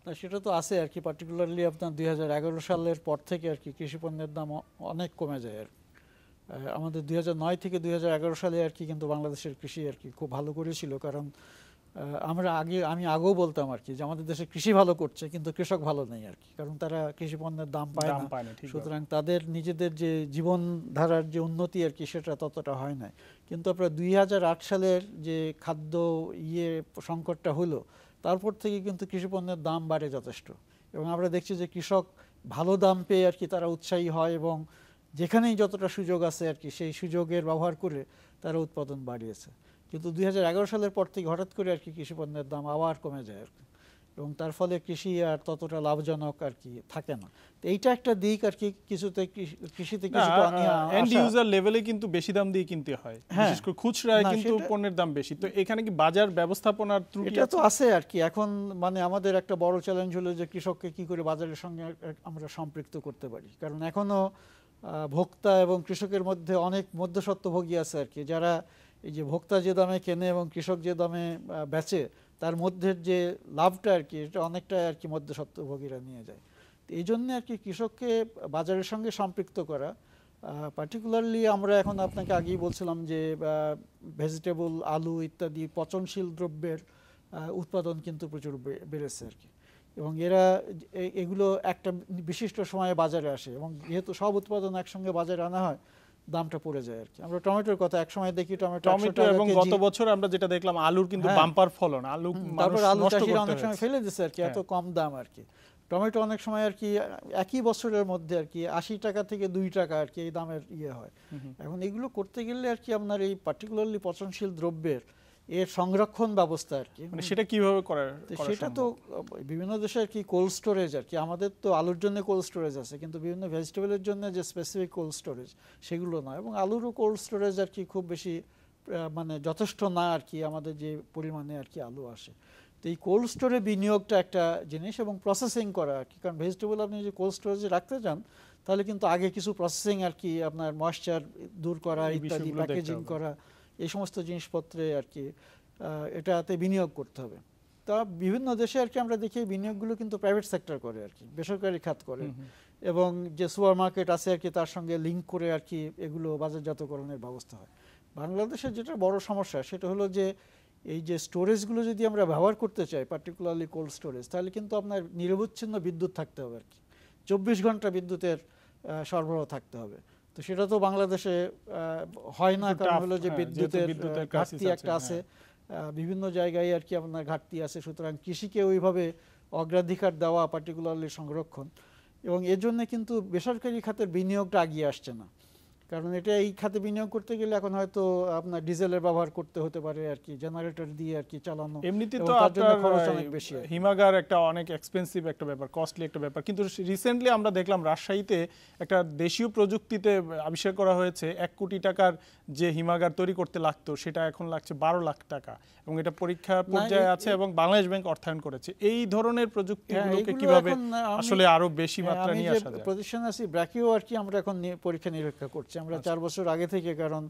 না, সেটা তো আছে আর কি। পার্টিকুলারলি আপনার 2011 সালের পর থেকে আর কি কৃষি পণ্যের দাম অনেক কমে যায় আর আমাদের 2009 থেকে 2011 সালে আর কি কিন্তু বাংলাদেশের কৃষি আর কি খুব ভালো করেছিল। কারণ আমি আগেও বলতাম আর কি যে আমাদের দেশে কৃষি ভালো করছে কিন্তু কৃষক ভালো নেই আর কি, কারণ তারা কৃষি পণ্যের দাম পায় না। সুতরাং তাদের নিজেদের যে জীবনধারার যে উন্নতি আর কি সেটা ততটা হয় না। কিন্তু আপনার 2008 সালের যে খাদ্য সংকটটা হলো, তারপর থেকে কিন্তু কৃষি পণ্যের দাম বাড়ে যথেষ্ট, এবং আমরা দেখছি যে কৃষক ভালো দাম পেয়ে আর কি তারা উৎসাহী হয়, এবং যেখানেই যতটা সুযোগ আছে আর কি সেই সুযোগের ব্যবহার করে তারা উৎপাদন বাড়িয়েছে। কিন্তু 2011 সালের পর থেকে হঠাৎ করে আর কি কৃষি পণ্যের দাম আবার কমে যায় আর কি, এবং তার ফলে কৃষি আর ততটা লাভজনক আর কি থাকে না। তো এইটা একটা দিক আর কি, কিছুতে কৃষিতে কিছুটা এন্ড ইউজার লেভেলে কিন্তু বেশি দাম দিয়ে কিনতে হয়, বিশেষ করে খুচরায় কিন্তু পণ্যের দাম বেশি। তো এখানে কি বাজার ব্যবস্থাপনার ত্রুটি এটা তো আছে আর কি। এখন মানে আমাদের একটা বড় চ্যালেঞ্জ হলো যে কৃষককে কি করে বাজারের সঙ্গে আমরা সম্পৃক্ত করতে পারি, কারণ এখনো ভোক্তা এবং কৃষকের মধ্যে অনেক মধ্যস্বত্বভোগী আছে আর কি, যারা এই যে ভোক্তা যে দামে কেনে এবং কৃষক যে দামে বেচে তার মধ্যে যে লাভটা আর কি এটা অনেকটা আর কি মধ্যস্বত্বভোগীরা নিয়ে যায়। তো এই জন্য আর কি কৃষককে বাজারের সঙ্গে সম্পৃক্ত করা, পার্টিকুলারলি আমরা এখন আপনাকে আগেই বলছিলাম যে ভেজিটেবল, আলু ইত্যাদি পচনশীল দ্রব্যের উৎপাদন কিন্তু প্রচুর বেড়েছে আর কি, এবং এগুলো একটা বিশিষ্ট সময়ে বাজারে আসে, এবং যেহেতু সব উৎপাদন একসঙ্গে বাজারে আনা হয় দামটা পড়ে যায় আর কি। আমরা টমেটোর কথা এক সময় দেখি, টমেটো এবং গত বছর আমরা যেটা দেখলাম আলুর কিন্তু বাম্পার ফলন, তারপর আলু চাষিরা অনেক সময় ফেলে দিচ্ছে আর কি, এত কম দাম আর কি। টমেটো অনেক সময় আর কি একই বছরের মধ্যে আর কি 80 টাকা থেকে 2 টাকা আর কি এই দামের হয়। এখন এগুলো করতে গেলে আর কি আপনার এই পার্টিকুলারলি পচনশীল দ্রব্যের এর সংরক্ষণ ব্যবস্থা আর কি, মানে সেটা কিভাবে করা সেটা তো বিভিন্ন দেশে আর কি কোল্ড স্টোরেজ আর কি, আমাদের তো আলুর জন্য কোল্ড স্টোরেজ আছে কিন্তু বিভিন্ন ভেজিটেবলের জন্য যে স্পেসিফিক কোল্ড স্টোরেজ সেগুলো নয়, এবং আলুরও কোল্ড স্টোরেজ আর কি খুব বেশি মানে যথেষ্ট না আর কি আমাদের যে পরিমাণে আর কি আলু আসে। তো এই কোল্ড স্টোরে বিনিয়োগটা একটা জিনিস, এবং প্রসেসিং করা আর কি, কারণ ভেজিটেবল আপনি যদি কোল্ড স্টোরেজে রাখতে চান তাহলে কিন্তু আগে কিছু প্রসেসিং আর কি আপনার ময়েশ্চার দূর করা ইত্যাদি, প্যাকেজিং করা, এই সমস্ত জিনিসপত্রে আর কি এটাতে বিনিয়োগ করতে হবে। তা বিভিন্ন দেশে আর কি আমরা দেখি বিনিয়োগগুলো কিন্তু প্রাইভেট সেক্টর করে আর কি, বেসরকারি খাত করে, এবং যে সুপার মার্কেট আছে আর কি তার সঙ্গে লিঙ্ক করে আর কি এগুলো বাজারজাতকরণের ব্যবস্থা হয়। বাংলাদেশের যেটা বড় সমস্যা সেটা হলো যে এই যে স্টোরেজগুলো যদি আমরা ব্যবহার করতে চাই, পার্টিকুলারলি কোল্ড স্টোরেজ, তাহলে কিন্তু আপনার নিরবচ্ছিন্ন বিদ্যুৎ থাকতে হবে আর কি, 24 ঘন্টা বিদ্যুতের সরবরাহ থাকতে হবে। তো সেটা তো বাংলাদেশে হয় না, কারণ হলো যে বিদ্যুতের ঘাটতি একটা আছে, বিভিন্ন জায়গায় আর কি আপনার ঘাটতি আছে। সুতরাং কৃষিকে ওইভাবে অগ্রাধিকার দেওয়া, পার্টিকুলারলি সংরক্ষণ, এবং এর জন্য কিন্তু বেসরকারি খাতের বিনিয়োগটা এগিয়ে আসছে না, কারণ এটা এই খাতে বিনিয়োগ করতে গেলে এখন হয়তো আপনার ডিজেলের ব্যবহার করতে হতে পারে আর কি, জেনারেটর দিয়ে আর কি চালানো, এমনিতে তো আপনার খরচ অনেক বেশি। হিমাগার একটা অনেক এক্সপেন্সিভ একটা ব্যাপার, কস্টলি একটা ব্যাপার, কিন্তু রিসেন্টলি আমরা দেখলাম রাজশাহীতে একটা দেশীয় প্রযুক্তিতে আবিষ্কার করা হয়েছে 1 কোটি টাকার যে হিমাগার তৈরি করতে লাগতো সেটা এখন লাগছে 12 লাখ টাকা, এবং এটা পরীক্ষা পর্যায়ে আছে এবং বাংলাদেশ ব্যাংক অর্থায়ন করেছে। এই ধরনের প্রযুক্তিগুলোকে কিভাবে আসলে আরো বেশি মাত্রা নিয়ে আসা যায়? প্রতিষ্ঠান আছি ব্র্যাকিও আর কি আমরা এখন পরীক্ষা নিরীক্ষা করছি আমরা 4 বছর আগে থেকে, কারণ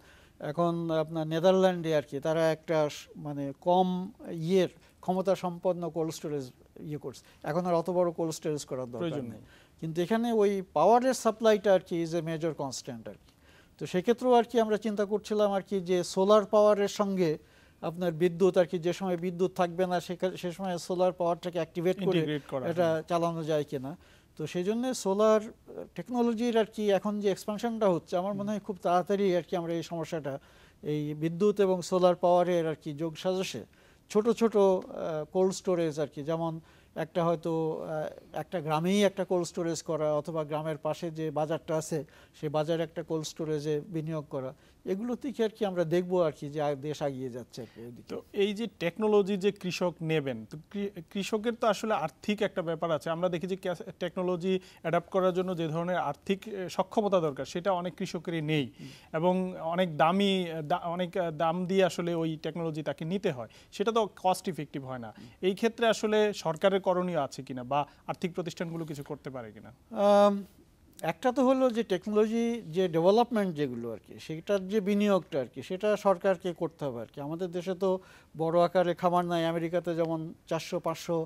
এখন আপনার নেদারল্যান্ডে আর কি তারা একটা মানে কম ক্ষমতা সম্পন্ন কোল্ড স্টোরেজ করছে, এখন আর অত বড় কোল্ড স্টোরেজ করার দরকার নেই, কিন্তু এখানে ওই পাওয়ারের সাপ্লাইটা আর কি ইজ এ মেজর কনস্ট্যান্ট আর কি। তো সেক্ষেত্রেও আর কি আমরা চিন্তা করছিলাম আর কি যে সোলার পাওয়ারের সঙ্গে আপনার বিদ্যুৎ আর কি, যে সময় বিদ্যুৎ থাকবে না সে সময় সোলার পাওয়ারটাকে অ্যাক্টিভেট করে এটা চালানো যায় কিনা। তো সেই জন্য সোলার টেকনোলজির আর কি এখন যে এক্সপানশনটা হচ্ছে আমার মনে হয় খুব তাড়াতাড়ি আর কি আমরা এই সমস্যাটা এই বিদ্যুৎ এবং সোলার পাওয়ারের আর কি যোগ সাজসে ছোট ছোট কোল্ড স্টোরেজ আর কি, যেমন একটা হয়তো একটা গ্রামেই একটা কোল্ড স্টোরেজ করা, অথবা গ্রামের পাশে যে বাজারটা আছে সেই বাজারে একটা কোল্ড স্টোরেজে বিনিয়োগ করা, এগুলো থেকে আর কি আমরা দেখবো আর কি যে দেশ এগিয়ে যাচ্ছে আর কি। তো এই যে টেকনোলজি যে কৃষক নেবেন, তো কৃষকের তো আসলে আর্থিক একটা ব্যাপার আছে। আমরা দেখি যে টেকনোলজি অ্যাডাপ্ট করার জন্য যে ধরনের আর্থিক সক্ষমতা দরকার সেটা অনেক কৃষকেরই নেই, এবং অনেক অনেক দাম দিয়ে আসলে ওই টেকনোলজি তাকে নিতে হয়, সেটা তো কস্ট ইফেক্টিভ হয় না। এই ক্ষেত্রে আসলে সরকারের করণীয় আছে কিনা, বা আর্থিক প্রতিষ্ঠানগুলো কিছু করতে পারে কিনা? একটা তো হলো যে টেকনোলজি যে ডেভেলপমেন্ট যেগুলো আর কি, সেটার যে বিনিয়োগটা আর কি, সেটা সরকারকে করতে হবে আর কি। আমাদের দেশে তো বড় আকারে খামার নাই, আমেরিকাতে যেমন 400-500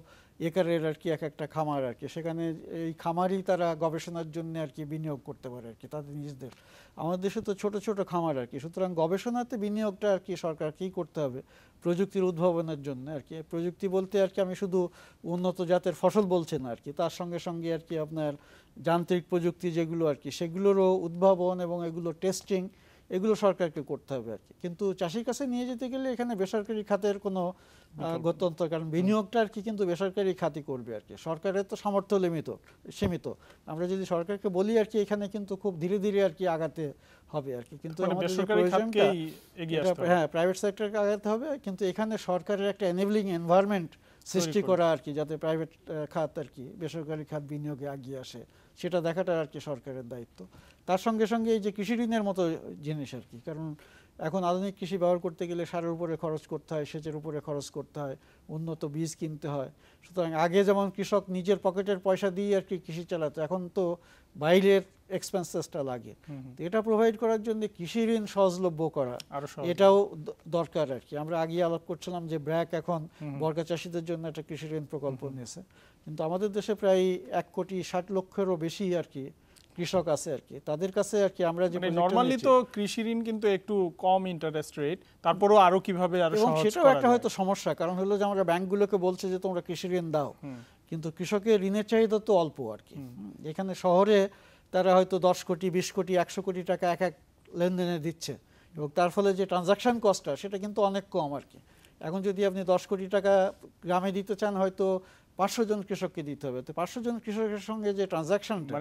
একরের আর কি এক একটা খামার আর কি, সেখানে এই খামারই তারা গবেষণার জন্য আর কি বিনিয়োগ করতে পারে আর কি তাদের নিজেদের। আমাদের দেশে তো ছোট ছোট খামার আর কি, সুতরাং গবেষণাতে বিনিয়োগটা আর কি সরকারকেই করতে হবে প্রযুক্তির উদ্ভাবনের জন্য আর কি। প্রযুক্তি বলতে আর কি আমি শুধু উন্নত জাতের ফসল বলছি না আর কি, তার সঙ্গে সঙ্গে আর কি আপনার যান্ত্রিক প্রযুক্তি যেগুলো আর কি, সেগুলোরও উদ্ভাবন এবং এগুলো টেস্টিং, এগুলো সরকারকে করতে হবে আর কি। কিন্তু চাষির কাছে নিয়ে যেতে গেলে এখানে বেসরকারি খাতের কোনো গত্যন্তর, কারণ বিনিয়োগটা আর কি কিন্তু বেসরকারি খাতই করবে আর কি। সরকারের তো সামর্থ্য সীমিত। আমরা যদি সরকারকে বলি আর কি, এখানে কিন্তু খুব ধীরে ধীরে আর কি আগাতে হবে আর কি। কিন্তু আমাদের যে প্রয়োজনটা, হ্যাঁ, প্রাইভেট সেক্টরকে আগাতে হবে, কিন্তু এখানে সরকারের একটা এনেবলিং এনভায়রনমেন্ট সৃষ্টি করা আর কি, যাতে প্রাইভেট খাত আর কি বেসরকারি খাত বিনিয়োগে এগিয়ে আসে, সেটা দেখাটা আর কি সরকারের দায়িত্ব। তার সঙ্গে সঙ্গে এই যে কৃষি ঋণের মতো জিনিস আর কি, কারণ এখন আধুনিক কৃষি ব্যবহার করতে গেলে সারের উপরে খরচ করতে হয়, সেচের উপরে খরচ করতে হয়, উন্নত বীজ কিনতে হয়। সুতরাং আগে যেমন কৃষক নিজের পকেটের পয়সা দিয়ে আর কি কৃষি চালাতো, এখন তো বাইরের এক্সপেন্সেসটা লাগে। এটা প্রোভাইড করার জন্য কৃষি ঋণ সহজলভ্য করা, এটাও দরকার আর কি। আমরা আগে আলাপ করছিলাম যে ব্র্যাক এখন বর্গা চাষীদের জন্য একটা কৃষি ঋণ প্রকল্প নিয়েছে, কিন্তু আমাদের দেশে প্রায় 1,60,00,000-এরও বেশি আর কি কৃষক আছে আর কি। তাদের কাছে আর কি আমরা যে নরমালি তো কৃষি ঋণ কিন্তু একটু কম ইন্টারেস্ট রেট, তারপরেও আরো কিভাবে আরো সহজ করা যায়, সেটাও একটা হয়তো সমস্যা। কারণ হলো যে আমরা ব্যাংকগুলোকে বলছে যে তোমরা কৃষি ঋণ দাও, কিন্তু কৃষকের ঋণের চাহিদা তো অল্প আর কি। এখানে শহরে তারা হয়তো 10 কোটি 20 কোটি 100 কোটি টাকা এক এক লেনদেনে দিচ্ছে, এবং তার ফলে যে ট্রানজাকশন কস্টটা সেটা কিন্তু অনেক কম আর কি। এখন যদি আপনি 10 কোটি টাকা গ্রামে দিতে চান, হয়তো 500 জন কৃষককে দিতে হবে, তো 500 জন কৃষকের সঙ্গে যে ট্রানজাকশনটা,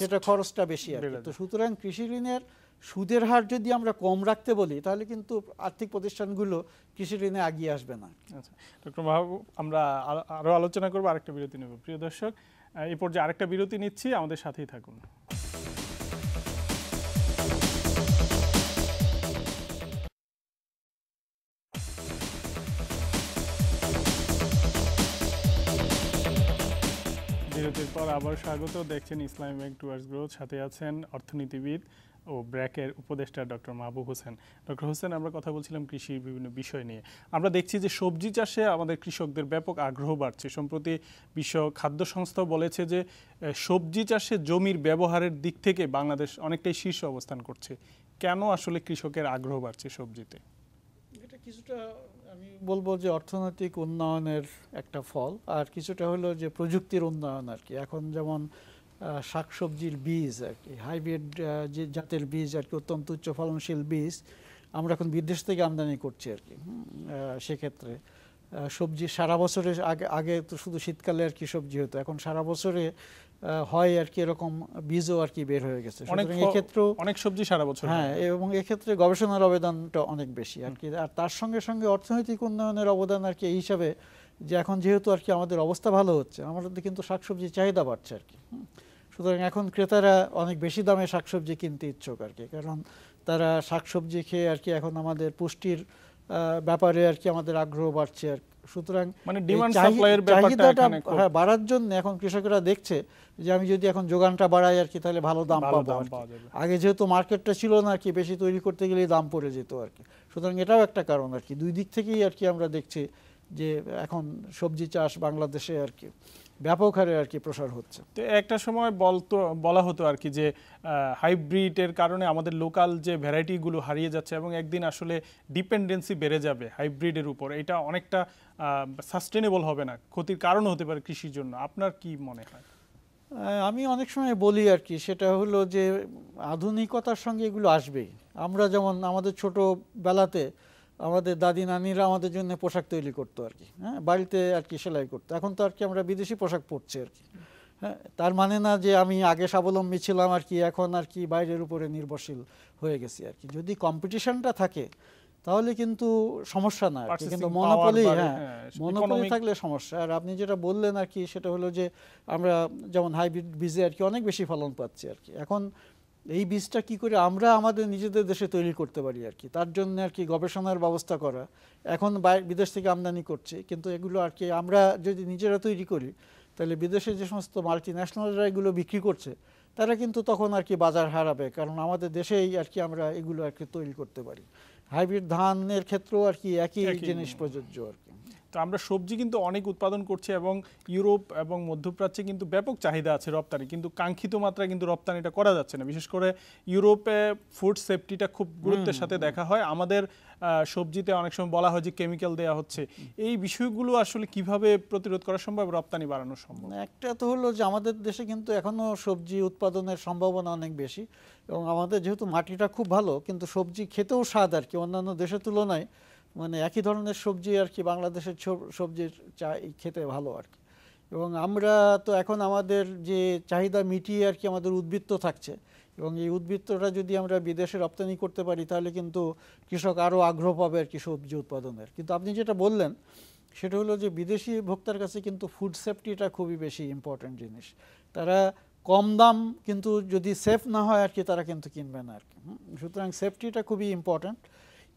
সেটা খরচটা বেশি আর কি। তো সুতরাং কৃষি ঋণের সুদের হার যদি আমরা কম রাখতে বলি, তাহলে কিন্তু আর্থিক প্রতিষ্ঠানগুলো কৃষি ঋণে এগিয়ে আসবে না। আচ্ছা ডক্টর মাহবুব, আমরা আরো আলোচনা করবো, আরেকটা বিরতি নেব। প্রিয় দর্শক, এই পর্যায়ে আরেকটা বিরতি নিচ্ছি, আমাদের সাথেই থাকুন। বিরতির পর আবার স্বাগত। দেখছেন ইসলামী ব্যাংক টুয়ার্ডস গ্রোথ, সাথে আছেন অর্থনীতিবিদ ও ব্র্যাকের উপদেষ্টা ডক্টর মাহবুব হোসেন। ডক্টর হোসেন, আমরা কথা বলছিলাম কৃষির বিভিন্ন বিষয় নিয়ে। আমরা দেখছি যে সবজি চাষে আমাদের কৃষকদের ব্যাপক আগ্রহ বাড়ছে। সম্প্রতি বিশ্ব খাদ্য সংস্থাও বলেছে যে সবজি চাষে জমির ব্যবহারের দিক থেকে বাংলাদেশ অনেকটাই শীর্ষ অবস্থান করছে। কেন আসলে কৃষকের আগ্রহ বাড়ছে সবজিতে? এটা কিছুটা আমি বলবো যে অর্থনৈতিক উন্নয়নের একটা ফল, আর কিছুটা হলো যে প্রযুক্তির উন্নয়ন আর কি। এখন যেমন শাকসবজির বীজ আর কি, হাইব্রিড যে জাতের বীজ আর কি, অত্যন্ত উচ্চ ফলনশীল বীজ আমরা এখন বিদেশ থেকে আমদানি করছি আর কি। সেক্ষেত্রে সবজি সারা বছরে, আগে তো শুধু শীতকালে আর কি সবজি হতো, এখন সারা বছরে হয় আর কি এরকম বীজও আর কি বের হয়ে গেছে। এক্ষেত্রেও অনেক সবজি সারা বছর, হ্যাঁ, এবং এক্ষেত্রে গবেষণার অবদানটা অনেক বেশি আর কি। আর তার সঙ্গে সঙ্গে অর্থনৈতিক উন্নয়নের অবদান আর কি এই হিসাবে যে এখন যেহেতু আর কি আমাদের অবস্থা ভালো হচ্ছে, আমাদের কিন্তু শাকসবজির চাহিদা বাড়ছে আর কি। সুতরাং এখন ক্রেতারা অনেক বেশি দামে শাকসবজি কিনতে ইচ্ছুক আর কি, কারণ তারা শাকসবজি খেয়ে আর কি এখন আমাদের পুষ্টির ব্যাপারে আর কি আমাদের আগ্রহ বাড়ছে আর। সুতরাং মানে ডিমান্ড সাপ্লাইয়ের ব্যাপারটা এখানে বাড়ার জন্য এখন কৃষকরা দেখছে যে আমি যদি এখন যোগানটা বাড়াই আর কি, তাহলে ভালো দাম পাবো। আগে যেহেতু মার্কেটটা ছিল না আর কি, বেশি তৈরি করতে গেলে দাম পড়ে যেত আর কি। সুতরাং এটাও একটা কারণ আর কি। দুই দিক থেকেই আর কি আমরা দেখছি যে এখন সবজি চাষ বাংলাদেশে আর কি ব্যাপক হারে আর কি প্রসার হচ্ছে। তো একটা সময় বলা হতো আর কি যে হাইব্রিডের কারণে আমাদের লোকাল যে ভ্যারাইটিগুলো হারিয়ে যাচ্ছে, এবং একদিন আসলে ডিপেন্ডেন্সি বেড়ে যাবে হাইব্রিডের উপর। এটা অনেকটা সাস্টেনেবল হবে না, ক্ষতির কারণ হতে পারে কৃষির জন্য। আপনার কি মনে হয়? আমি অনেক সময় বলি আর কি, সেটা হলো যে আধুনিকতার সঙ্গে এগুলো আসবেই। আমরা যেমন আমাদের ছোটবেলাতে আমাদের দাদি নানিরা আমাদের জন্য পোশাক তৈরি করতো আর কি, হ্যাঁ, বাড়িতে আর কি সেলাই করতো। এখন তো আর কি আমরা বিদেশি পোশাক পরছি আর কি, হ্যাঁ। তার মানে না যে আমি আগে স্বাবলম্বী ছিলাম আর কি, এখন আর কি বাইরের উপরে নির্ভরশীল হয়ে গেছি আর কি। যদি কম্পিটিশনটা থাকে তাহলে কিন্তু সমস্যা না আর কি, কিন্তু মনোপলি, হ্যাঁ, মনোপলি থাকলে সমস্যা। আর আপনি যেটা বললেন আর কি সেটা হলো যে আমরা যেমন হাইব্রিড বীজে আর কি অনেক বেশি ফলন পাচ্ছি আর কি। এখন এই বীজটা কি করে আমরা আমাদের নিজেদের দেশে তৈরি করতে পারি আর কি, তার জন্য আর কি গবেষণার ব্যবস্থা করা। এখন বিদেশ থেকে আমদানি করছে, কিন্তু এগুলো আর কি আমরা যদি নিজেরা তৈরি করি তাহলে বিদেশে যে সমস্ত মাল্টি ন্যাশনালরা এগুলো বিক্রি করছে তারা কিন্তু তখন আর কি বাজার হারাবে, কারণ আমাদের দেশেই আর কি আমরা এগুলো আর কি তৈরি করতে পারি। হাইব্রিড ধানের ক্ষেত্রেও আর কি একই জিনিস প্রযোজ্য আর কি। তো আমরা সবজি কিন্তু অনেক উৎপাদন করছি এবং ইউরোপ এবং মধ্যপ্রাচ্যে কিন্তু ব্যাপক চাহিদা আছে রপ্তানি, কিন্তু কাঙ্ক্ষিত মাত্রায় কিন্তু রপ্তানিটা করা যাচ্ছে না। বিশেষ করে ইউরোপে ফুড সেফটিটা খুব গুরুত্বের সাথে দেখা হয়, আমাদের সবজিতে অনেক সময় বলা হয় যে কেমিক্যাল দেওয়া হচ্ছে। এই বিষয়গুলো আসলে কিভাবে প্রতিরোধ করা সম্ভব, রপ্তানি বাড়ানো সম্ভব? একটা তো হলো যে আমাদের দেশে কিন্তু এখনো সবজি উৎপাদনের সম্ভাবনা অনেক বেশি, এবং আমাদের যেহেতু মাটিটা খুব ভালো, কিন্তু সবজি খেতেও স্বাদ আর কি অন্যান্য দেশের তুলনায়, মানে একই ধরনের সবজি আর কি বাংলাদেশের সবজির খেতে ভালো আর কি। এবং আমরা তো এখন আমাদের যে চাহিদা মিটিয়ে আর কি আমাদের উদ্বৃত্ত থাকছে, এবং এই উদ্বৃত্তটা যদি আমরা বিদেশে রপ্তানি করতে পারি তাহলে কিন্তু কৃষক আরও আগ্রহ পাবে আর কি সবজি উৎপাদনের। কিন্তু আপনি যেটা বললেন সেটা হলো যে বিদেশি ভোক্তার কাছে কিন্তু ফুড সেফটিটা খুবই বেশি ইম্পর্ট্যান্ট জিনিস। তারা কম দাম কিন্তু যদি সেফ না হয় আর কি তারা কিন্তু কিনবে না আর কি। সুতরাং সেফটিটা খুবই ইম্পর্ট্যান্ট,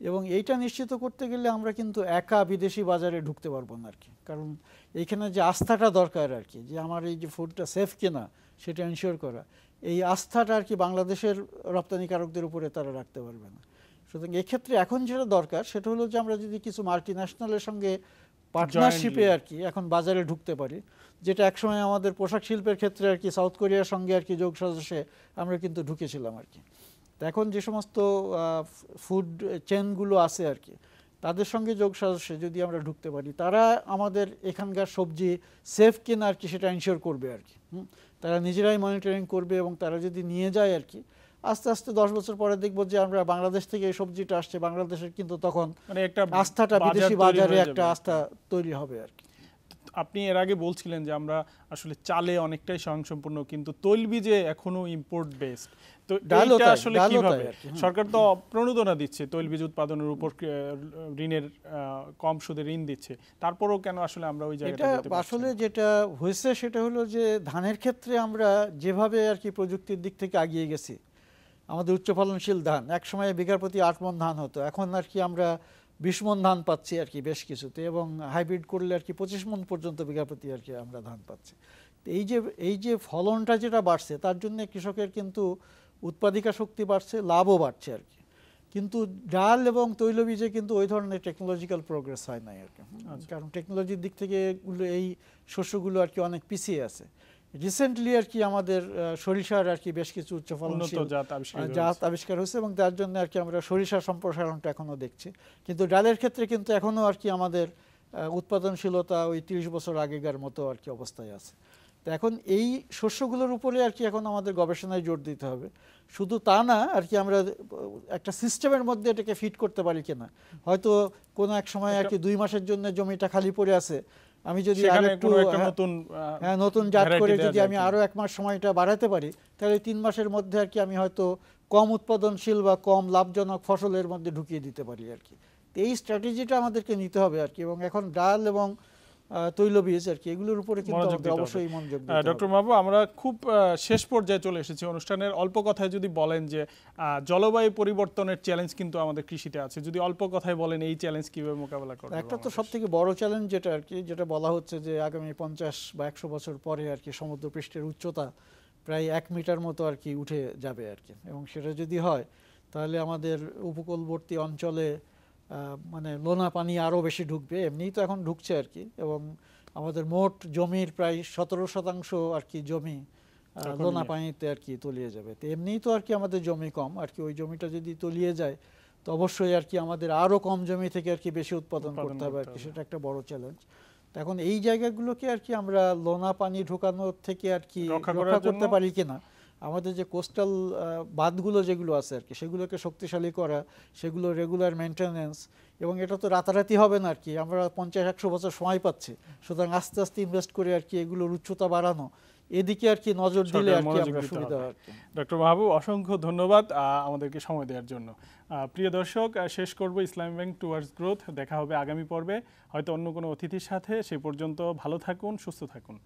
এবং এইটা নিশ্চিত করতে গেলে আমরা কিন্তু একা বিদেশি বাজারে ঢুকতে পারবো না আর কি। কারণ এইখানে যে আস্থাটা দরকার আর কি, যে আমার এই যে ফুডটা সেফ কিনা সেটা এনশিওর করা, এই আস্থাটা আর কি বাংলাদেশের রপ্তানিকারকদের উপরে তারা রাখতে পারবে না। সুতরাং এক্ষেত্রে এখন যেটা দরকার সেটা হলো যে আমরা যদি কিছু মাল্টি ন্যাশনালের সঙ্গে পার্টনারশিপে আর কি এখন বাজারে ঢুকতে পারি, যেটা একসময় আমাদের পোশাক শিল্পের ক্ষেত্রে আর কি সাউথ কোরিয়ার সঙ্গে আর কি যোগ সাজসে আমরা কিন্তু ঢুকেছিলাম আর কি। তো এখন যে সমস্ত ফুড চেনগুলো আছে আর কি তাদের সঙ্গে যোগ সাজসে যদি আমরা ঢুকতে পারি, তারা আমাদের এখানকার সবজি সেফ কিনা আর কি সেটা এনশিওর করবে আর কি। তারা নিজেরাই মনিটরিং করবে, এবং তারা যদি নিয়ে যায় আর কি আস্তে আস্তে 10 বছর পরে দেখবো যে আমরা বাংলাদেশ থেকে এই সবজিটা আসছে, বাংলাদেশের কিন্তু তখন মানে একটা আস্থাটা বিদেশি বাজারে একটা আস্থা তৈরি হবে আর কি। আপনি এর আগে বলছিলেন যে আমরা আসলে চালে অনেকটাই স্বয়ংসম্পূর্ণ, কিন্তু তৈলবীজে এখনো ইম্পোর্ট বেসড। তো এটা আসলে কিভাবে সরকার তো প্রণোদনা দিচ্ছে, তৈলবীজ উৎপাদনের উপর ঋণের কম সুদে ঋণ দিচ্ছে, তারপরেও কেন আসলে আমরা ওই জায়গাটা যেতে পারছি না? আসলে যেটা হয়েছে সেটা হলো যে ধানের ক্ষেত্রে আমরা যেভাবে আর কি প্রযুক্তির দিক থেকে এগিয়ে গেছি, আমাদের উচ্চ ফলনশীল ধান একসময় বিঘা প্রতি 8 মণ ধান হতো, এখন আর কি আমরা 20 মণ ধান পাচ্ছি আর কি বেশ কিছুতে, এবং হাইব্রিড করলে আর কি 25 মণ পর্যন্ত বিঘা প্রতি আর কি আমরা ধান পাচ্ছি। তো এই যে ফলনটা যেটা বাড়ছে তার জন্য কৃষকের কিন্তু উৎপাদিকা শক্তি বাড়ছে, লাভও বাড়ছে আর কি। কিন্তু ডাল এবং তৈলবীজে কিন্তু ওই ধরনের টেকনোলজিক্যাল প্রোগ্রেস হয় নাই আর কি, কারণ টেকনোলজির দিক থেকে এই শস্যগুলো আর কি অনেক পিছিয়ে আছে। রিসেন্টলি আর কি আমাদের সরিষার আর কি বেশ কিছু উচ্চ ফলনশীল জাত আবিষ্কার হয়েছে, এবং তার জন্য আর কি আমরা সরিষার সম্প্রসারণটা এখনো দেখছি। কিন্তু ডালের ক্ষেত্রে কিন্তু এখনো আর কি আমাদের উৎপাদনশীলতা ওই 30 বছর আগেকার মতো আর কি অবস্থায় আছে। তো এখন এই শস্যগুলোর উপরে আর কি এখন আমাদের গবেষণায় জোর দিতে হবে। শুধু তা না আর কি আমরা একটা সিস্টেমের মধ্যে এটাকে ফিট করতে পারি কিনা, হয়তো কোনো এক সময় আর কি 2 মাসের জন্য জমিটা খালি পড়ে আছে, আমি যদি আরেকটু নতুন জাত করে যদি আমি আরো 1 মাস সময়টা বাড়াতে পারি, তাহলে 3 মাসের মধ্যে আর কি আমি হয়তো কম উৎপাদনশীল বা কম লাভজনক ফসলের মধ্যে ঢুকিয়ে দিতে পারি আর কি। এই স্ট্র্যাটেজিটা আমাদেরকে নিতে হবে আর কি, এবং এখন ডাল এবং তৈলবীজ আর কি এগুলোর উপরে কিন্তু আমাদের অবশ্যই মনোযোগ দিতে হবে। ডক্টর মাহবুব, আমরা খুব শেষ পর্যায়ে চলে এসেছি অনুষ্ঠানের। অল্প কথায় যদি বলেন যে জলবায়ু পরিবর্তনের চ্যালেঞ্জ কিন্তু আমাদের কৃষিতে আছে, যদি অল্প কথায় বলেন এই চ্যালেঞ্জ কিভাবে মোকাবেলা করবে? একটা তো সবথেকে বড় চ্যালেঞ্জ যেটা আর কি, যেটা বলা হচ্ছে যে আগামী 50 বা 100 বছর পরে আর কি সমুদ্রপৃষ্ঠের উচ্চতা প্রায় 1 মিটার মতো আর কি উঠে যাবে আর কি, এবং সেটা যদি হয় তাহলে আমাদের উপকূলবর্তী অঞ্চলে মানে লোনা পানি আরও বেশি ঢুকবে, এমনিই তো এখন ঢুকছে আর কি, এবং আমাদের মোট জমির প্রায় 17% আর কি জমি লোনা পানিতে আর কি তলিয়ে যাবে। তো এমনিই তো আর কি আমাদের জমি কম আর কি, ওই জমিটা যদি তলিয়ে যায় তো অবশ্যই আর কি আমাদের আরও কম জমি থেকে আর কি বেশি উৎপাদন করতে হবে আর কি, সেটা একটা বড় চ্যালেঞ্জ। এখন এই জায়গাগুলোকে আর কি আমরা লোনা পানি ঢোকানোর থেকে আর কি রক্ষা করতে পারি কিনা, আমাদের যে কোস্টাল বাঁধগুলো যেগুলো আছে আর কি সেগুলোকে শক্তিশালী করা, সেগুলো রেগুলার মেনটেনেন্স, এবং এটা তো রাতারাতি হবে না আর কি, আমরা 50-100 বছর সময় পাচ্ছি, সুতরাং আস্তে আস্তে ইনভেস্ট করে আর কি এগুলোর উচ্চতা বাড়ানো, এদিকে আর কি নজর দিলে আর কি আমরা সুবিধা আর কি। ডক্টর মাহবুব, অসংখ্য ধন্যবাদ আমাদেরকে সময় দেওয়ার জন্য। প্রিয় দর্শক, শেষ করব ইসলামী ব্যাংক টুয়ার্ডস গ্রোথ। দেখা হবে আগামী পর্বে হয়তো অন্য কোনো অতিথির সাথে। সে পর্যন্ত ভালো থাকুন, সুস্থ থাকুন।